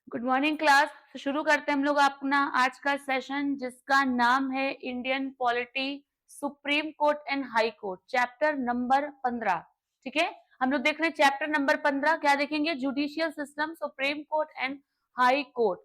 Good morning class. तो शुरू करते हैं हम लोग अपना आज का सेशन जिसका नाम है Indian polity, supreme court and high court, chapter number 15। ठीक है, हम लोग देख रहे हैं चैप्टर नंबर 15। क्या देखेंगे? Judicial system, supreme court and high court.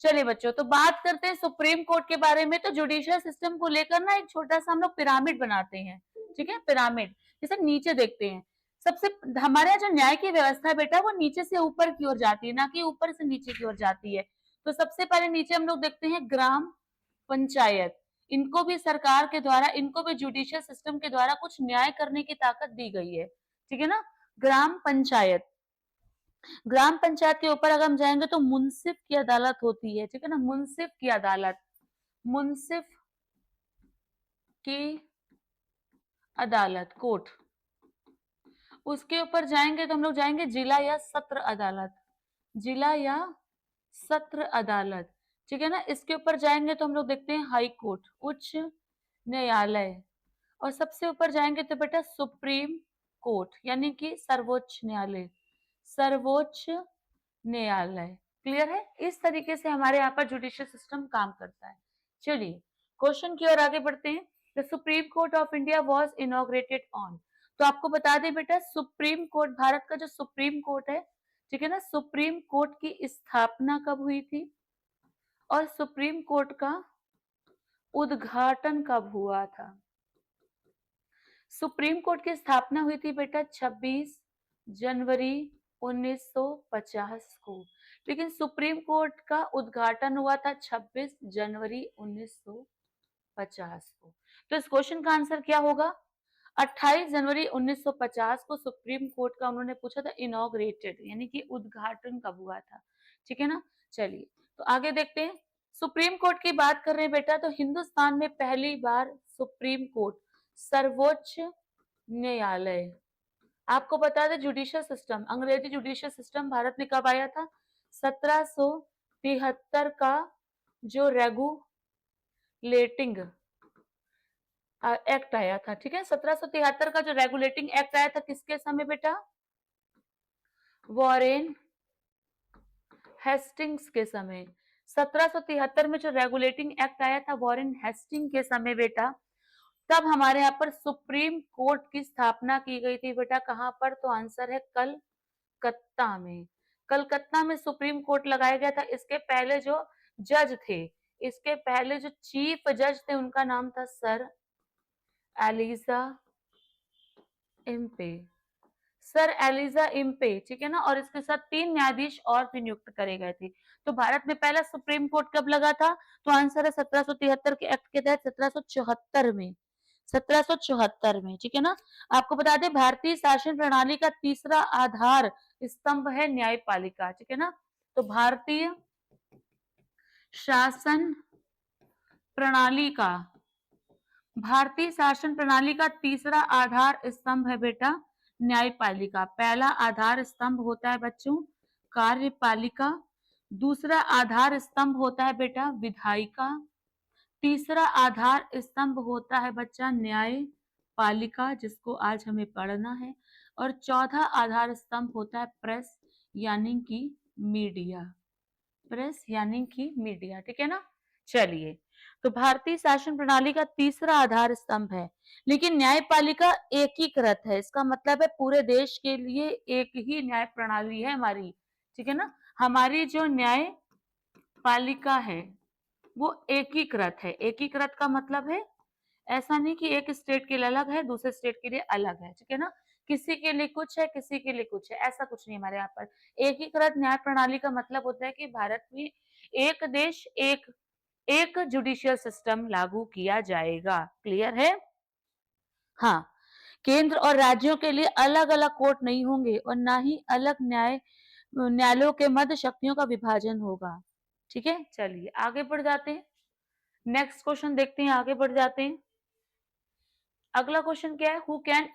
चलिए बच्चों, तो बात करते हैं सुप्रीम कोर्ट के बारे में। तो जुडिशियल सिस्टम को लेकर ना एक छोटा सा हम लोग पिरामिड बनाते हैं। ठीक है, पिरामिड जैसे नीचे देखते हैं। सबसे हमारे यहाँ जो न्याय की व्यवस्था है बेटा, वो नीचे से ऊपर की ओर जाती है, ना कि ऊपर से नीचे की ओर जाती है। तो सबसे पहले नीचे हम लोग देखते हैं ग्राम पंचायत। इनको भी सरकार के द्वारा, इनको भी जुडिशियल सिस्टम के द्वारा कुछ न्याय करने की ताकत दी गई है। ठीक है ना, ग्राम पंचायत। ग्राम पंचायत के ऊपर अगर हम जाएंगे तो मुंसिफ की अदालत होती है। ठीक है ना, मुंसिफ की अदालत, मुंसिफ की अदालत, कोर्ट। उसके ऊपर जाएंगे तो हम लोग जाएंगे जिला या सत्र अदालत, जिला या सत्र अदालत। ठीक है ना, इसके ऊपर जाएंगे तो हम लोग देखते हैं हाई कोर्ट, उच्च न्यायालय। और सबसे ऊपर जाएंगे तो बेटा सुप्रीम कोर्ट, यानी कि सर्वोच्च न्यायालय, सर्वोच्च न्यायालय। क्लियर है? इस तरीके से हमारे यहाँ पर जुडिशियल सिस्टम काम करता है। चलिए क्वेश्चन की ओर आगे बढ़ते हैं। The Supreme court of India was inaugurated on. तो आपको बता दें बेटा, सुप्रीम कोर्ट, भारत का जो सुप्रीम कोर्ट है, ठीक है ना, सुप्रीम कोर्ट की स्थापना कब हुई थी और सुप्रीम कोर्ट का उद्घाटन कब हुआ था? सुप्रीम कोर्ट की स्थापना हुई थी बेटा 26 जनवरी 1950 को, लेकिन सुप्रीम कोर्ट का उद्घाटन हुआ था 26 जनवरी 1950 को। तो इस क्वेश्चन का आंसर क्या होगा? 28 जनवरी 1950 को सुप्रीम कोर्ट का उन्होंने पूछा था इनॉग्रेटेड, यानी कि उद्घाटन कब हुआ था। ठीक है ना, चलिए तो आगे देखते हैं। सुप्रीम कोर्ट की बात कर रहे हैं बेटा, तो हिंदुस्तान में पहली बार सुप्रीम कोर्ट, सर्वोच्च न्यायालय, आपको बता दें जुडिशियल सिस्टम, अंग्रेजी जुडिशियल सिस्टम भारत में कब आया था? 1773 का जो रेगुलेटिंग एक्ट आया था। ठीक है, 1773 का जो रेगुलेटिंग एक्ट आया था, किसके समय बेटा? वॉरेन हेस्टिंग्स के समय। 1773 में जो रेगुलेटिंग एक्ट आया था वॉरेन हेस्टिंग के समय बेटा, तब हमारे यहाँ पर सुप्रीम कोर्ट की स्थापना की गई थी बेटा। कहां पर? तो आंसर है कलकत्ता में। कलकत्ता में सुप्रीम कोर्ट लगाया गया था। इसके पहले जो जज थे, इसके पहले जो चीफ जज थे, उनका नाम था sir Elijah Impey, sir Elijah Impey. ठीक है ना, और इसके साथ 3 न्यायाधीश और भी नियुक्त करे गए थे। तो भारत में पहला सुप्रीम कोर्ट कब लगा था? तो आंसर है 1773 के एक्ट के तहत 1774 में, 1774 में। ठीक है ना, आपको बता दें भारतीय शासन प्रणाली का तीसरा आधार स्तंभ है न्यायपालिका। ठीक है ना, तो भारतीय शासन प्रणाली का, भारतीय शासन प्रणाली का तीसरा आधार स्तंभ है बेटा न्यायपालिका। पहला आधार स्तंभ होता है बच्चों कार्यपालिका, दूसरा आधार स्तंभ होता है बेटा विधायिका, तीसरा आधार स्तंभ होता है बच्चा न्यायपालिका, जिसको आज हमें पढ़ना है, और चौथा आधार स्तंभ होता है प्रेस यानी कि मीडिया, प्रेस यानी कि मीडिया। ठीक है ना, चलिए तो भारतीय शासन प्रणाली का तीसरा आधार स्तंभ है, लेकिन न्यायपालिका एकीकृत है। इसका मतलब है पूरे देश के लिए एक ही न्याय प्रणाली है हमारी। ठीक है ना, हमारी जो न्यायपालिका है वो एकीकृत है। एकीकृत का मतलब है ऐसा नहीं कि एक स्टेट के लिए अलग है, दूसरे स्टेट के लिए अलग है। ठीक है ना, किसी के लिए कुछ है, किसी के लिए कुछ है, ऐसा कुछ नहीं हमारे यहाँ पर। एकीकृत न्याय प्रणाली का मतलब होता है कि भारत में एक देश एक जुडिशियल सिस्टम लागू किया जाएगा। क्लियर है? हाँ, केंद्र और राज्यों के लिए अलग अलग कोर्ट नहीं होंगे और ना ही अलग न्यायालयों के मध्य शक्तियों का विभाजन होगा। ठीक है, चलिए आगे बढ़ जाते हैं। नेक्स्ट क्वेश्चन देखते हैं, आगे बढ़ जाते हैं। अगला क्वेश्चन क्या है? Who can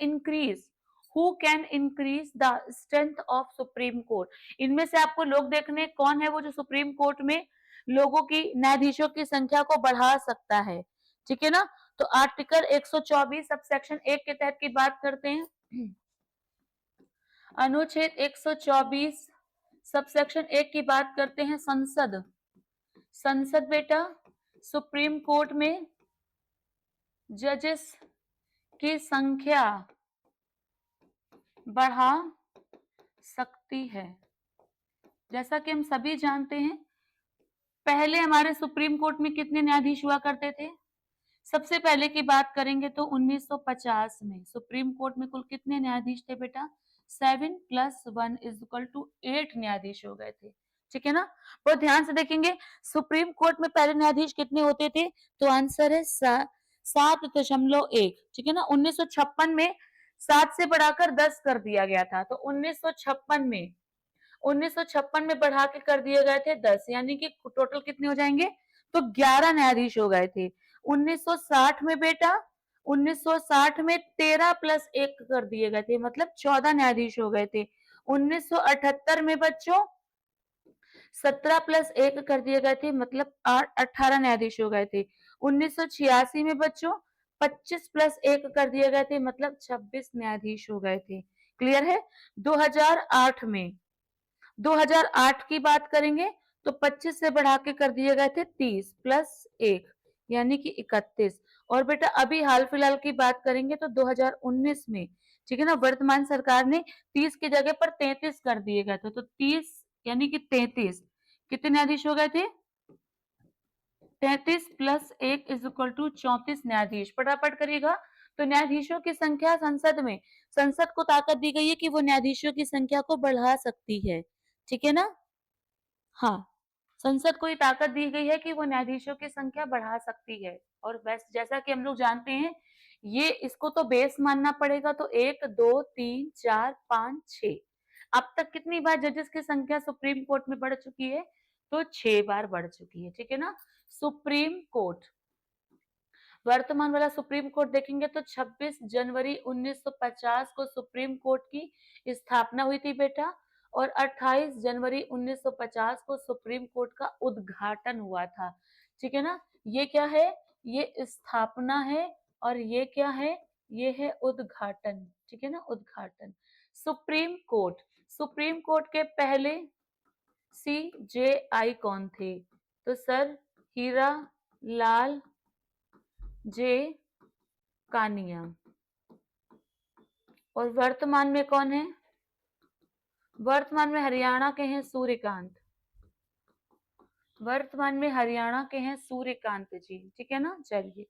increase the strength of supreme court. इनमें से आपको लोग देखने कौन है वो जो सुप्रीम कोर्ट में लोगों की, न्यायाधीशों की संख्या को बढ़ा सकता है। ठीक है ना, तो आर्टिकल 124 सब सेक्शन 1 के तहत की बात करते हैं। अनुच्छेद 124 सबसेक्शन 1 की बात करते हैं, संसद। संसद बेटा सुप्रीम कोर्ट में जजेस की संख्या बढ़ा सकती है। जैसा कि हम सभी जानते हैं, पहले हमारे सुप्रीम कोर्ट में कितने न्यायाधीश हुआ करते थे? सबसे पहले की बात करेंगे तो 1950 में सुप्रीम कोर्ट में कुल कितने न्यायाधीश थे बेटा? 7 + 1 = 8 न्यायाधीश हो गए थे। ठीक है ना? बहुत ध्यान से देखेंगे, सुप्रीम कोर्ट में पहले न्यायाधीश कितने होते थे? तो आंसर है 7.1। ठीक है ना? 1956 में 7 से बढ़ाकर 10 कर दिया गया था। तो 1956 में बढ़ा के कर दिए गए थे 10, यानी कि टोटल कितने हो जाएंगे? तो 11 न्यायाधीश हो गए थे। 1960 में बेटा 1960 में 13 + 1 कर दिए गए थे, मतलब 14 न्यायाधीश हो गए थे। 1978 में बच्चों 17 + 1 कर दिए गए थे, मतलब 18 न्यायाधीश हो गए थे। 1986 में बच्चों 25 + 1 कर दिए गए थे, मतलब 26 न्यायाधीश हो गए थे। क्लियर है? 2008 की बात करेंगे तो 25 से बढ़ा के कर दिए गए थे 30 + 1, यानी कि 31। और बेटा अभी हाल फिलहाल की बात करेंगे तो 2019 में, ठीक है ना, वर्तमान सरकार ने 30 की जगह पर 33 कर दिए गए थे। तो 30 यानी कि 33 कितने न्यायाधीश हो गए थे? 33 + 1 = 34 न्यायाधीश। फटाफट करिएगा। तो न्यायाधीशों की संख्या संसद में, संसद को ताकत दी गई है कि वो न्यायाधीशों की संख्या को बढ़ा सकती है। ठीक है ना? हाँ, संसद को ये ताकत दी गई है कि वो न्यायाधीशों की संख्या बढ़ा सकती है। और वैसे जैसा कि हम लोग जानते हैं, ये इसको तो बेस मानना पड़ेगा। तो 1 2 3 4 5 6 अब तक कितनी बार जजेस की संख्या सुप्रीम कोर्ट में बढ़ चुकी है? तो 6 बार बढ़ चुकी है। ठीक है ना? सुप्रीम कोर्ट, वर्तमान वाला सुप्रीम कोर्ट देखेंगे तो 26 जनवरी 1950 को सुप्रीम कोर्ट की स्थापना हुई थी बेटा। और 28 जनवरी 1950 को सुप्रीम कोर्ट का उद्घाटन हुआ था। ठीक है ना? ये क्या है? ये स्थापना है। और ये क्या है? ये है उद्घाटन। ठीक है ना? उद्घाटन। सुप्रीम कोर्ट, सुप्रीम कोर्ट के पहले CJI कौन थे? तो सर हीरा लाल जे कानिया। और वर्तमान में कौन है? वर्तमान में हरियाणा के हैं सूर्यकांत। वर्तमान में हरियाणा के हैं सूर्यकांत जी। ठीक है ना? चलिए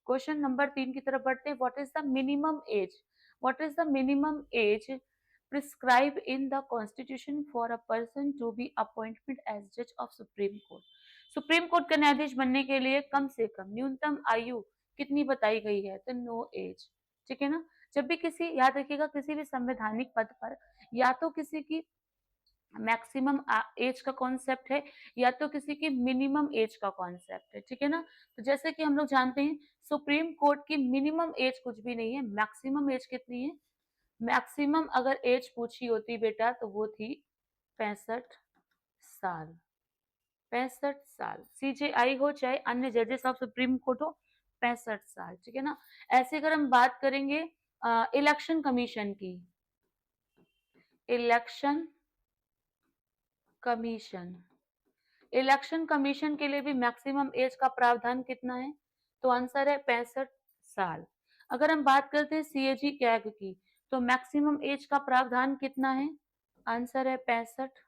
क्वेश्चन नंबर 3 की तरफ बढ़ते हैं। What is the minimum age, what is the minimum age prescribe in the constitution for a person to be appointed as जज of supreme court? Supreme court का न्यायाधीश बनने के लिए कम से कम न्यूनतम आयु कितनी बताई गई है? तो नो एज। ठीक है ना? जब भी किसी, याद रखिएगा, किसी भी संवैधानिक पद पर या तो किसी की मैक्सिमम एज का कॉन्सेप्ट है या तो किसी की मिनिमम एज का कॉन्सेप्ट है। ठीक है ना? तो जैसे कि हम लोग जानते हैं, सुप्रीम कोर्ट की मिनिमम एज कुछ भी नहीं है, मैक्सिमम एज कितनी है? मैक्सिमम अगर एज पूछी होती बेटा तो वो थी 65 साल। 65 साल, CJI हो चाहे अन्य जजेस ऑफ सुप्रीम कोर्ट हो, 65 साल। ठीक है ना? ऐसे अगर हम बात करेंगे इलेक्शन कमीशन की, इलेक्शन कमीशन, इलेक्शन कमीशन के लिए भी मैक्सिमम एज का प्रावधान कितना है? तो आंसर है 65 साल। अगर हम बात करते हैं CAG कैग की, तो मैक्सिमम एज का प्रावधान कितना है? आंसर है 65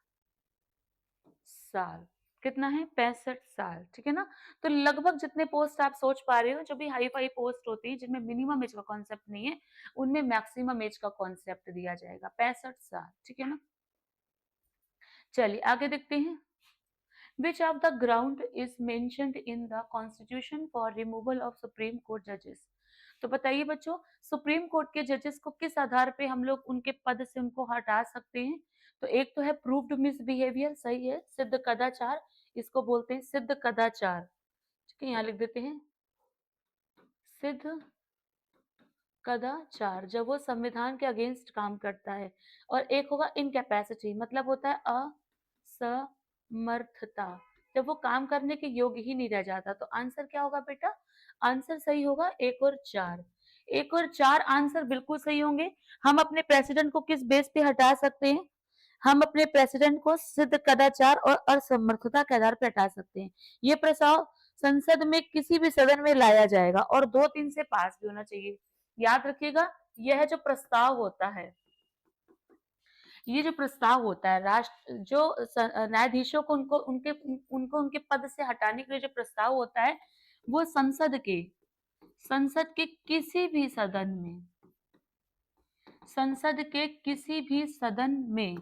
साल। कितना है? 65 साल। ठीक है ना? तो लगभग जितने पोस्ट आप सोच पा रहे हो, जो भी हाई फाई पोस्ट होती है जिनमें मिनिमम एज का कॉन्सेप्ट नहीं है, उनमें मैक्सिमम एज का कॉन्सेप्ट दिया जाएगा, 65 साल। ठीक है ना? चलिए आगे देखते हैं। Which of the ground is mentioned in the Constitution for removal of Supreme Court judges? तो बताइए बच्चों, सुप्रीम कोर्ट के जजेस को किस आधार पे हम लोग उनके पद से उनको हटा सकते हैं? तो एक तो है प्रूव्ड मिसबिहेवियर, सही है, सिद्ध कदाचार, इसको बोलते हैं सिद्ध कदाचार। ठीक है, यहाँ लिख देते हैं सिद्ध कदाचार, जब वो संविधान के अगेंस्ट काम करता है। और एक होगा इनकैपेसिटी, मतलब होता है असमर्थता, जब वो काम करने के योग्य ही नहीं रह जाता। तो आंसर क्या होगा बेटा? आंसर सही होगा 1 और 4। 1 और 4 आंसर बिल्कुल सही होंगे। हम अपने प्रेसिडेंट को किस बेस पे हटा सकते हैं? हम अपने प्रेसिडेंट को सिद्ध कदाचार और असमर्थता के आधार पर हटा सकते हैं। ये प्रस्ताव संसद में किसी भी सदन में लाया जाएगा और 2/3 से पास भी होना चाहिए। याद रखिएगा, यह जो प्रस्ताव होता है, ये जो प्रस्ताव होता है राष्ट्र जो न्यायाधीशों को उनको उनके पद से हटाने के लिए जो प्रस्ताव होता है, वो संसद के किसी भी सदन में, संसद के किसी भी सदन में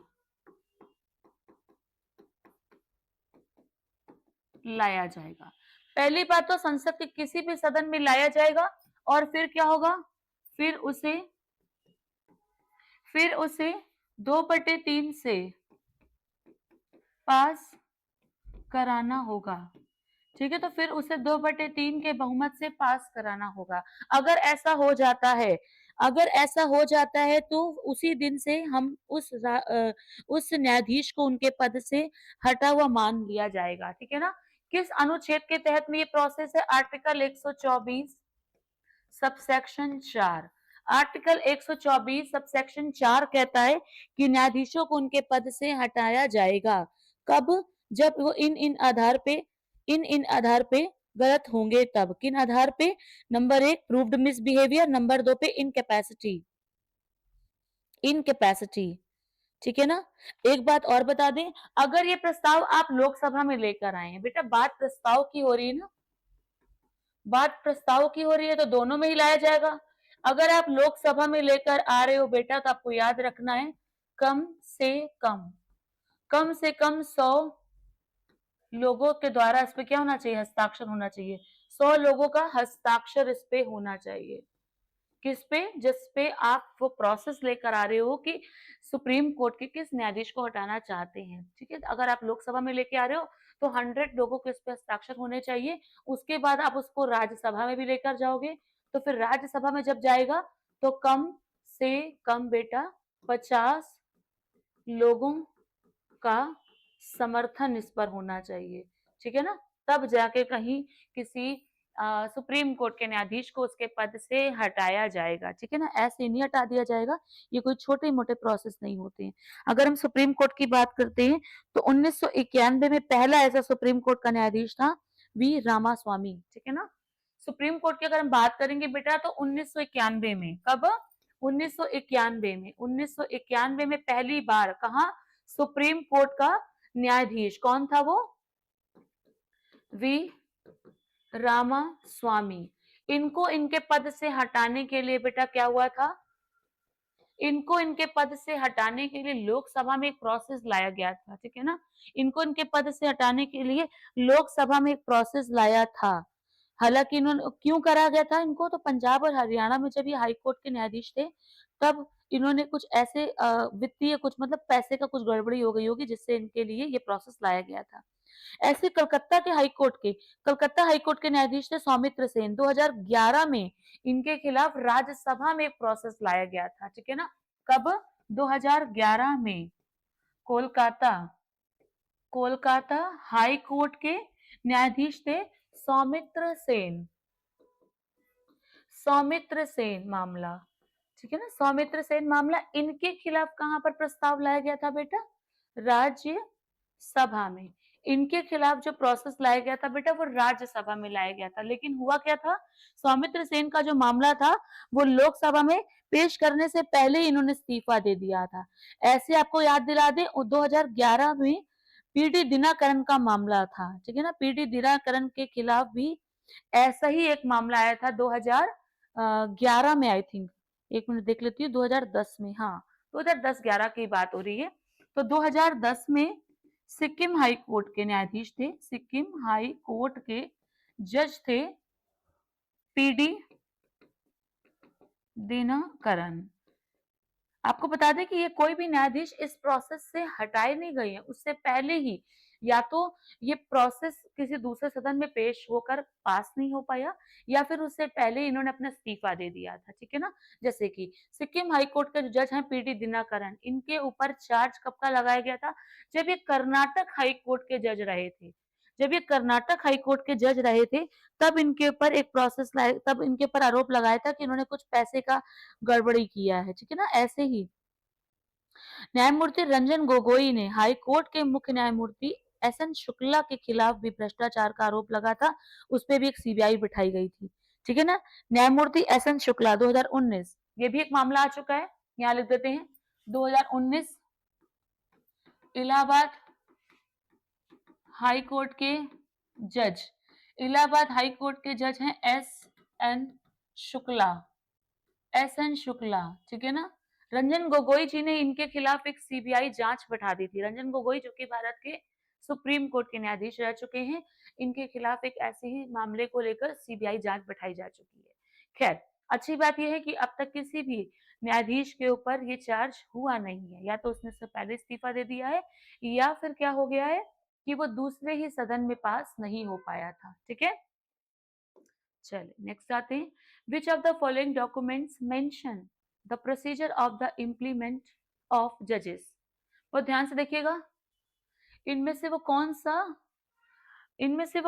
लाया जाएगा। पहली बात तो संसद के किसी भी सदन में लाया जाएगा और फिर क्या होगा, फिर उसे 2/3 से पास कराना होगा। ठीक है, तो फिर उसे 2/3 के बहुमत से पास कराना होगा। अगर ऐसा हो जाता है तो उसी दिन से हम उस न्यायाधीश को उनके पद से हटा हुआ मान लिया जाएगा। ठीक है ना? किस अनुच्छेद के तहत में ये प्रोसेस है? Article 124 subsection 4। आर्टिकल 124 सबसेक्शन 4 कहता है कि न्यायाधीशों को उनके पद से हटाया जाएगा। कब? जब वो इन आधार पे गलत होंगे तब। किन आधार पे? नंबर 1 प्रूव्ड मिसबिहेवियर, नंबर 2 पे इनकैपेसिटी। ठीक है ना? एक बात और बता दें, अगर ये प्रस्ताव आप लोकसभा में लेकर आए हैं, बेटा बात प्रस्ताव की हो रही है ना, बात प्रस्ताव की हो रही है तो दोनों में ही लाया जाएगा। अगर आप लोकसभा में लेकर आ रहे हो बेटा तो आपको याद रखना है कम से कम 100 लोगों के द्वारा इस पे क्या होना चाहिए? हस्ताक्षर होना चाहिए। 100 लोगों का हस्ताक्षर इस पे होना चाहिए। किस पे? जिस पे आप वो प्रोसेस लेकर आ रहे हो कि सुप्रीम कोर्ट के किस न्यायाधीश को हटाना चाहते हैं। ठीक है, अगर आप लोकसभा में लेके आ रहे हो तो 100 लोगों के इस पे हस्ताक्षर होने चाहिए। उसके बाद आप उसको राज्यसभा में भी लेकर जाओगे, तो फिर राज्यसभा में जब जाएगा तो कम से कम बेटा 50 लोगों का समर्थन इस पर होना चाहिए। ठीक है ना? तब जाके कहीं किसी सुप्रीम कोर्ट के न्यायाधीश को उसके पद से हटाया जाएगा। ठीक है ना? ऐसे नहीं हटा दिया जाएगा। ये कोई छोटे-मोटे प्रोसेस नहीं होते हैं। अगर हम सुप्रीम कोर्ट की बात करते हैं तो 1991 में पहला ऐसा सुप्रीम कोर्ट का न्यायाधीश था वी रामास्वामी। ठीक है ना? सुप्रीम कोर्ट की अगर हम बात करेंगे बेटा तो 1991 में। कब? 1991 में। 1991 में पहली बार कहा? सुप्रीम कोर्ट का न्यायाधीश कौन था वो? वी रामास्वामी। इनको इनके पद से हटाने के लिए बेटा क्या हुआ था? इनको इनके पद से हटाने के लिए लोकसभा में एक प्रोसेस लाया गया था। ठीक है ना? इनको इनके पद से हटाने के लिए लोकसभा में एक प्रोसेस लाया था। हालांकि इन्होंने क्यों करा गया था इनको? तो पंजाब और हरियाणा में जब ये हाई कोर्ट के न्यायाधीश थे तब इन्होंने कुछ ऐसे वित्तीय कुछ मतलब पैसे का कुछ गड़बड़ी हो गई होगी जिससे इनके लिए ये प्रोसेस लाया गया था। ऐसे कलकत्ता हाई कोर्ट के न्यायाधीश थे सौमित्र सेन। 2011 में इनके खिलाफ राज्यसभा में एक प्रोसेस लाया गया था। ठीक है ना? कब? 2011 में कोलकाता कोलकाता हाई कोर्ट के न्यायाधीश थे सौमित्र सेन। सौमित्र सेन मामला। ठीक है ना? सौमित्र सेन मामला इनके खिलाफ कहां पर प्रस्ताव लाया गया था बेटा? राज्यसभा में। इनके खिलाफ जो प्रोसेस लाया गया था बेटा वो राज्यसभा में लाया गया था। लेकिन हुआ क्या था? सौमित्र सेन का जो मामला था वो लोकसभा में पेश करने से पहले ही इन्होंने इस्तीफा दे दिया था। ऐसे आपको याद दिला दें 2011 में पीडी दिनाकरन का मामला था। ठीक है ना? पीडी दिनाकरन के खिलाफ भी ऐसा ही एक मामला आया था 2011 में आई थिंक। एक मिनट देख लेती हूँ 2010 में। हाँ, 2010-11 की बात हो रही है। तो 2010 में सिक्किम हाई कोर्ट के न्यायाधीश थे, सिक्किम हाई कोर्ट के जज थे पीडी दिनकरन। आपको बता दें कि ये कोई भी न्यायाधीश इस प्रोसेस से हटाए नहीं गए हैं। उससे पहले ही या तो ये प्रोसेस किसी दूसरे सदन में पेश होकर पास नहीं हो पाया या फिर उससे पहले ही इन्होंने अपना इस्तीफा दे दिया था। ठीक है ना? जैसे कि सिक्किम हाई कोर्ट के जो जज हैं पीडी दिनाकरन, इनके ऊपर चार्ज कब का लगाया गया था? जब ये कर्नाटक हाई कोर्ट के जज रहे थे। जब ये कर्नाटक हाई कोर्ट के जज रहे थे तब इनके ऊपर एक प्रोसेस लाया, तब इनके ऊपर आरोप लगाया था कि इन्होंने कुछ पैसे का गड़बड़ी किया है। ठीक है ना? ऐसे ही न्यायमूर्ति रंजन गोगोई ने हाई कोर्ट के मुख्य न्यायमूर्ति एसएन शुक्ला के खिलाफ भी भ्रष्टाचार का आरोप लगा था, उस पे भी एक सीबीआई बिठाई गई थी, ठीक है ना। न्यायमूर्ति एसएन शुक्ला 2019, ये भी एक मामला आ चुका है, यहाँ लिख देते हैं 2019 इलाहाबाद हाई कोर्ट के जज, इलाहाबाद हाई कोर्ट के जज हैं एसएन शुक्ला, एसएन शुक्ला, ठीक है ना। रंजन गोगोई जी ने इनके खिलाफ एक सीबीआई जांच बैठा दी थी। रंजन गोगोई जो कि भारत के सुप्रीम कोर्ट के न्यायाधीश रह चुके हैं, इनके खिलाफ एक ऐसे ही मामले को लेकर सीबीआई जांच बैठाई जा चुकी है। खैर, अच्छी बात यह है कि अब तक किसी भी न्यायाधीश के ऊपर ये चार्ज हुआ नहीं है, या तो उसने इससे पहले इस्तीफा दे दिया है, या फिर क्या हो गया है कि वो दूसरे ही सदन में पास नहीं हो पाया था, ठीक है। चलिए नेक्स्ट आते हैं। Which of the following documents mention the procedure of the implement of जजेस। बहुत ध्यान से देखिएगा, इनमें से वो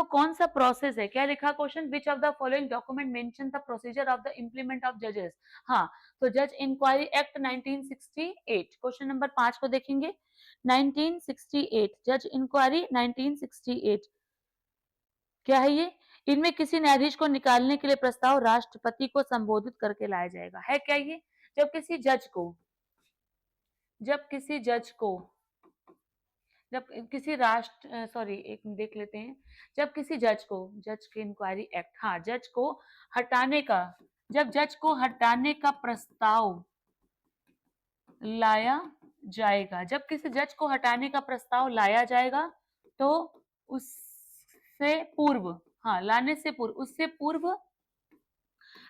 कौन सा प्रोसेस है। क्या लिखा question, which of the following document mention the procedure of the implement of जजेस। हाँ, तो जज इंक्वायरी एक्ट 1968, क्वेश्चन नंबर 5 को देखेंगे। 1968 जज इंक्वायरी 1968 क्या है ये, इनमें किसी न्यायाधीश को निकालने के लिए प्रस्ताव राष्ट्रपति को संबोधित करके लाया जाएगा। है क्या ये, जब किसी जज को जब किसी राष्ट्र सॉरी एक देख लेते हैं, जब किसी जज के इंक्वायरी एक्ट, हाँ, जज को हटाने का प्रस्ताव लाया जाएगा, जब किसी जज को हटाने का प्रस्ताव लाया जाएगा तो उससे पूर्व, हाँ, लाने से पूर्व, उससे पूर्व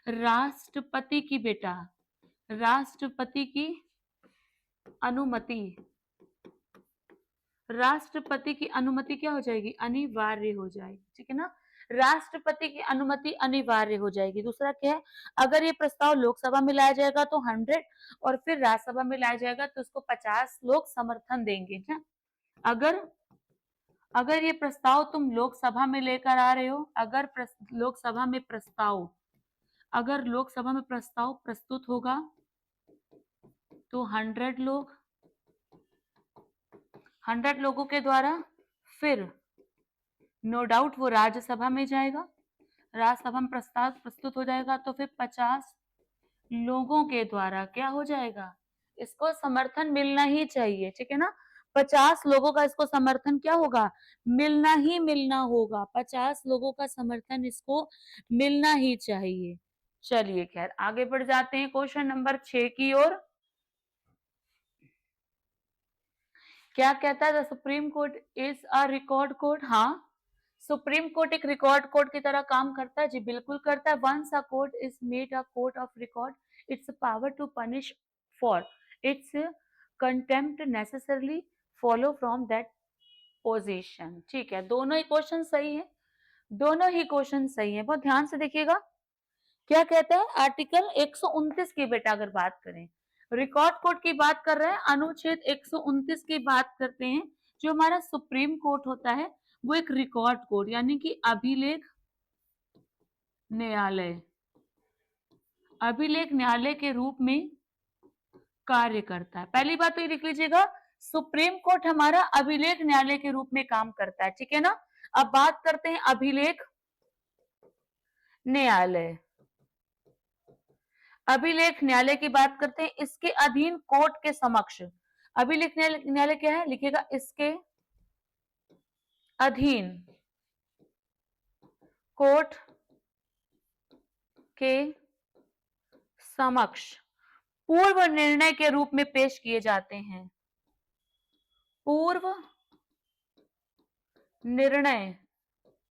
राष्ट्रपति की अनुमति क्या हो जाएगी, अनिवार्य हो जाएगी, ठीक है ना। राष्ट्रपति की अनुमति अनिवार्य हो जाएगी। दूसरा क्या है, अगर ये प्रस्ताव लोकसभा में लाया जाएगा तो 100, और फिर राज्यसभा में लाया जाएगा तो उसको 50 लोग समर्थन देंगे ना। अगर ये प्रस्ताव तुम लोकसभा में लेकर आ रहे हो, अगर लोकसभा में प्रस्ताव प्रस्तुत होगा तो 100 लोगों के द्वारा, फिर नो डाउट वो राज्यसभा में जाएगा, राज्यसभा में प्रस्ताव प्रस्तुत हो जाएगा तो फिर 50 लोगों के द्वारा क्या हो जाएगा, इसको समर्थन मिलना ही चाहिए, ठीक है ना। 50 लोगों का इसको समर्थन क्या होगा, मिलना ही मिलना होगा। 50 लोगों का समर्थन इसको मिलना ही चाहिए। चलिए खैर आगे बढ़ जाते हैं क्वेश्चन नंबर 6 की ओर। क्या कहता है, the Supreme Court is a record court. हाँ, सुप्रीम कोर्ट एक रिकॉर्ड कोर्ट की तरह काम करता है जी, बिल्कुल करता है। Once a court is made a court of record, its power to punish for its contempt necessarily follow from that position. ठीक है, दोनों ही क्वेश्चन सही है, बहुत ध्यान से देखिएगा। क्या कहता है आर्टिकल 129 की, बेटा अगर बात करें, रिकॉर्ड कोर्ट की बात कर रहे हैं, अनुच्छेद 129 की बात करते हैं। जो हमारा सुप्रीम कोर्ट होता है वो एक रिकॉर्ड कोर्ट यानी कि अभिलेख न्यायालय के रूप में कार्य करता है। पहली बात तो ये लिख लीजिएगा, सुप्रीम कोर्ट हमारा अभिलेख न्यायालय के रूप में काम करता है, ठीक है ना। अब बात करते हैं अभिलेख न्यायालय की बात करते हैं। इसके अधीन कोर्ट के समक्ष अभिलेख न्यायालय क्या है, लिखिएगा इसके अधीन कोर्ट के समक्ष पूर्व निर्णय के रूप में पेश किए जाते हैं। पूर्व निर्णय